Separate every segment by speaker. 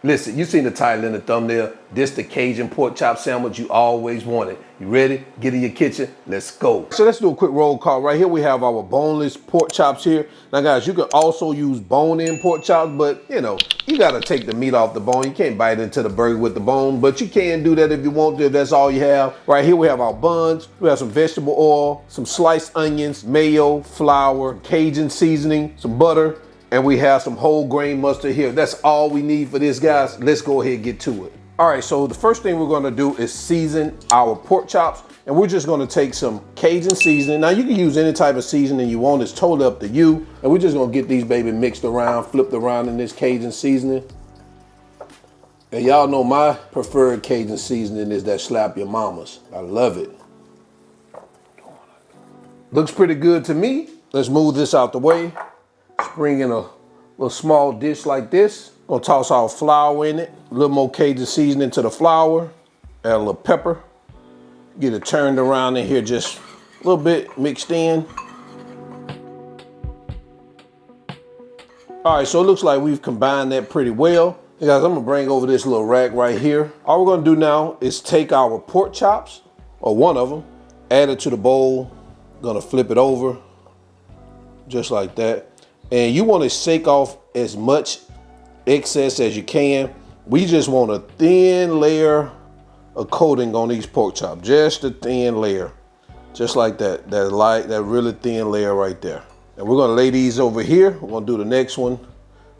Speaker 1: Listen, you seen the title in the thumbnail. This the Cajun pork chop sandwich you always wanted. You ready? Get in your kitchen. Let's go. So let's do a quick roll call. Right here we have our boneless pork chops here. Now guys, you can also use bone-in pork chops, but you know, you gotta take the meat off the bone. You can't bite into the burger with the bone, but you can do that if you want to, if that's all you have. Right here we have our buns. We have some vegetable oil, some sliced onions, mayo, flour, Cajun seasoning, some butter, and we have some whole grain mustard here. That's all we need for this, guys. Let's go ahead and get to it. All right, so the first thing we're gonna do is season our pork chops, and we're just gonna take some Cajun seasoning. Now you can use any type of seasoning you want, it's totally up to you. And we're just gonna get these baby mixed around, flipped around in this Cajun seasoning. And y'all know my preferred Cajun seasoning is that Slap Your Mamas. I love it. Looks pretty good to me. Let's move this out the way. Bring in a little small dish like this. Gonna toss our flour in it. A little more Cajun seasoning to the flour. Add a little pepper. Get it turned around in here just a little bit mixed in. All right, so it looks like we've combined that pretty well. Hey guys, I'm gonna bring over this little rack right here. All we're gonna do now is take our pork chops, or one of them, add it to the bowl. Gonna flip it over, just like that. And you want to shake off as much excess as you can. We just want a thin layer of coating on these pork chops, just a thin layer, just like that. That really thin layer right there. And we're gonna lay these over here. We're gonna do the next one,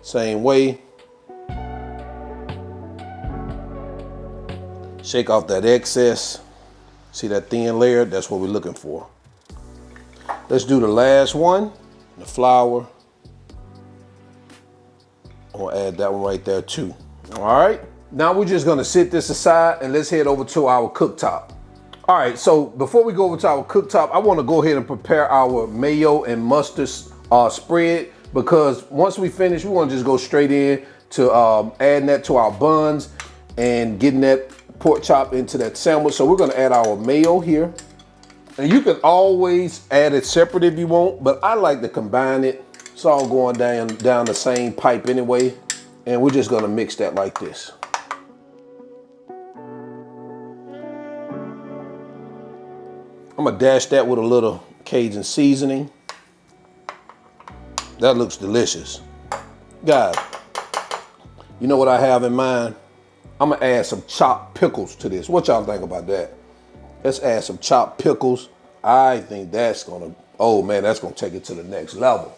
Speaker 1: same way. Shake off that excess. See that thin layer? That's what we're looking for. Let's do the last one, the flour. I'll add that one right there too. All right, now we're just gonna sit this aside and let's head over to our cooktop. All right, so before we go over to our cooktop, I wanna go ahead and prepare our mayo and mustard spread, because once we finish, we wanna just go straight in to adding that to our buns and getting that pork chop into that sandwich. So we're gonna add our mayo here. And you can always add it separate if you want, but I like to combine it. It's all going down the same pipe anyway. And we're just gonna mix that like this. I'm gonna dash that with a little Cajun seasoning. That looks delicious. Guys, you know what I have in mind? I'm gonna add some chopped pickles to this. What y'all think about that? Let's add some chopped pickles. I think that's gonna, oh man, that's gonna take it to the next level.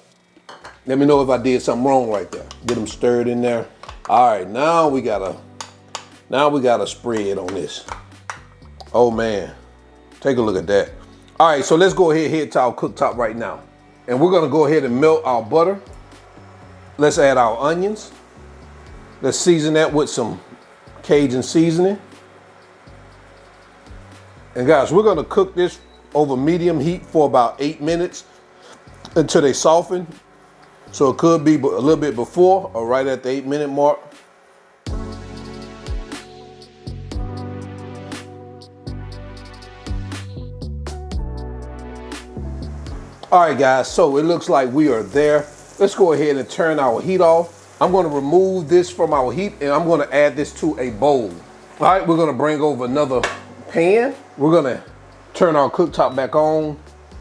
Speaker 1: Let me know if I did something wrong right there. Get them stirred in there. All right, now we got a spread on this. Oh man, take a look at that. All right, so let's go ahead and head to our cooktop right now. And we're gonna go ahead and melt our butter. Let's add our onions. Let's season that with some Cajun seasoning. And guys, we're gonna cook this over medium heat for about 8 minutes until they soften. So it could be a little bit before or right at the 8-minute mark. All right guys, so it looks like we are there. Let's go ahead and turn our heat off. I'm gonna remove this from our heat and I'm gonna add this to a bowl. All right, we're gonna bring over another pan. We're gonna turn our cooktop back on,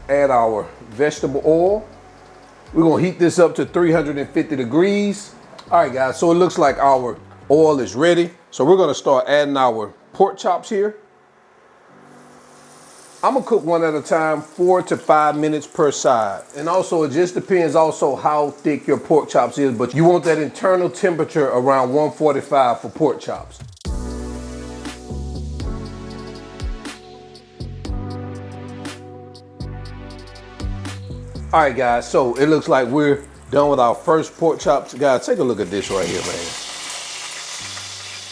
Speaker 1: add our vegetable oil. We're gonna heat this up to 350 degrees. All right guys, so it looks like our oil is ready. So we're gonna start adding our pork chops here. I'm gonna cook one at a time, 4 to 5 minutes per side. And also it just depends also how thick your pork chops is, but you want that internal temperature around 145 for pork chops. All right, guys, so it looks like we're done with our first pork chops. Guys, take a look at this right here, man.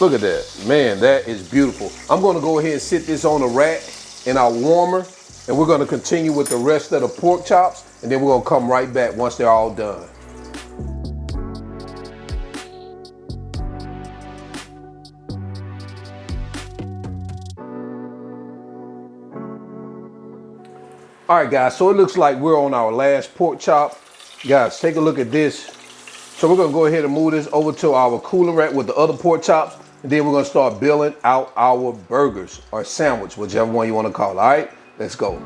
Speaker 1: Look at that. Man, that is beautiful. I'm gonna go ahead and sit this on a rack in our warmer, and we're gonna continue with the rest of the pork chops, and then we're gonna come right back once they're all done. All right, guys, so it looks like we're on our last pork chop. Guys, take a look at this. So we're gonna go ahead and move this over to our cooler rack with the other pork chops, and then we're gonna start building out our burgers or sandwich, whichever one you wanna call it, all right? Let's go.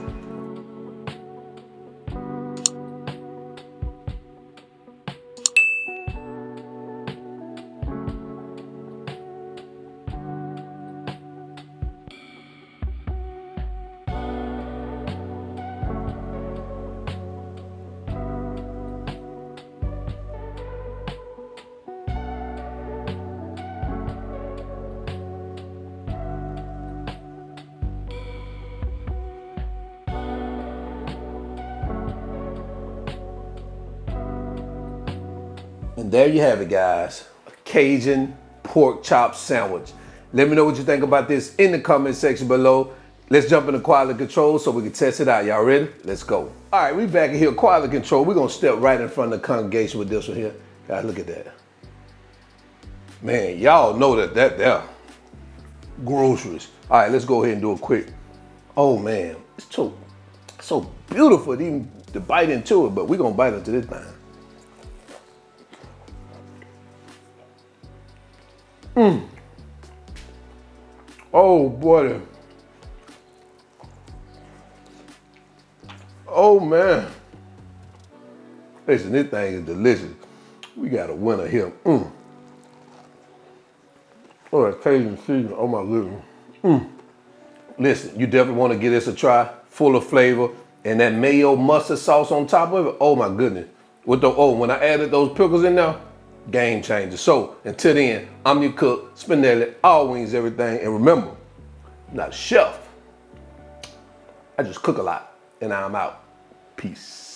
Speaker 1: And there you have it, guys. A Cajun pork chop sandwich. Let me know what you think about this in the comment section below. Let's jump into quality control so we can test it out. Y'all ready? Let's go. All right, we back in here, quality control. We're gonna step right in front of the congregation with this one here. Guys, look at that. Man, y'all know that there. Groceries. All right, let's go ahead and do a quick. Oh man, it's so beautiful even to bite into it, but we're gonna bite into this thing. Oh boy. Oh man. Listen, this thing is delicious. We got a winner here. Oh, that Cajun Seasoning. Oh my goodness. Listen, you definitely want to give this a try. Full of flavor. And that Mayo mustard sauce on top of it. Oh my goodness. When I added those pickles in there, game changer. So until then, I'm your cook, Spinelli, all wings, everything. And remember, I'm not a chef. I just cook a lot. And I'm out. Peace.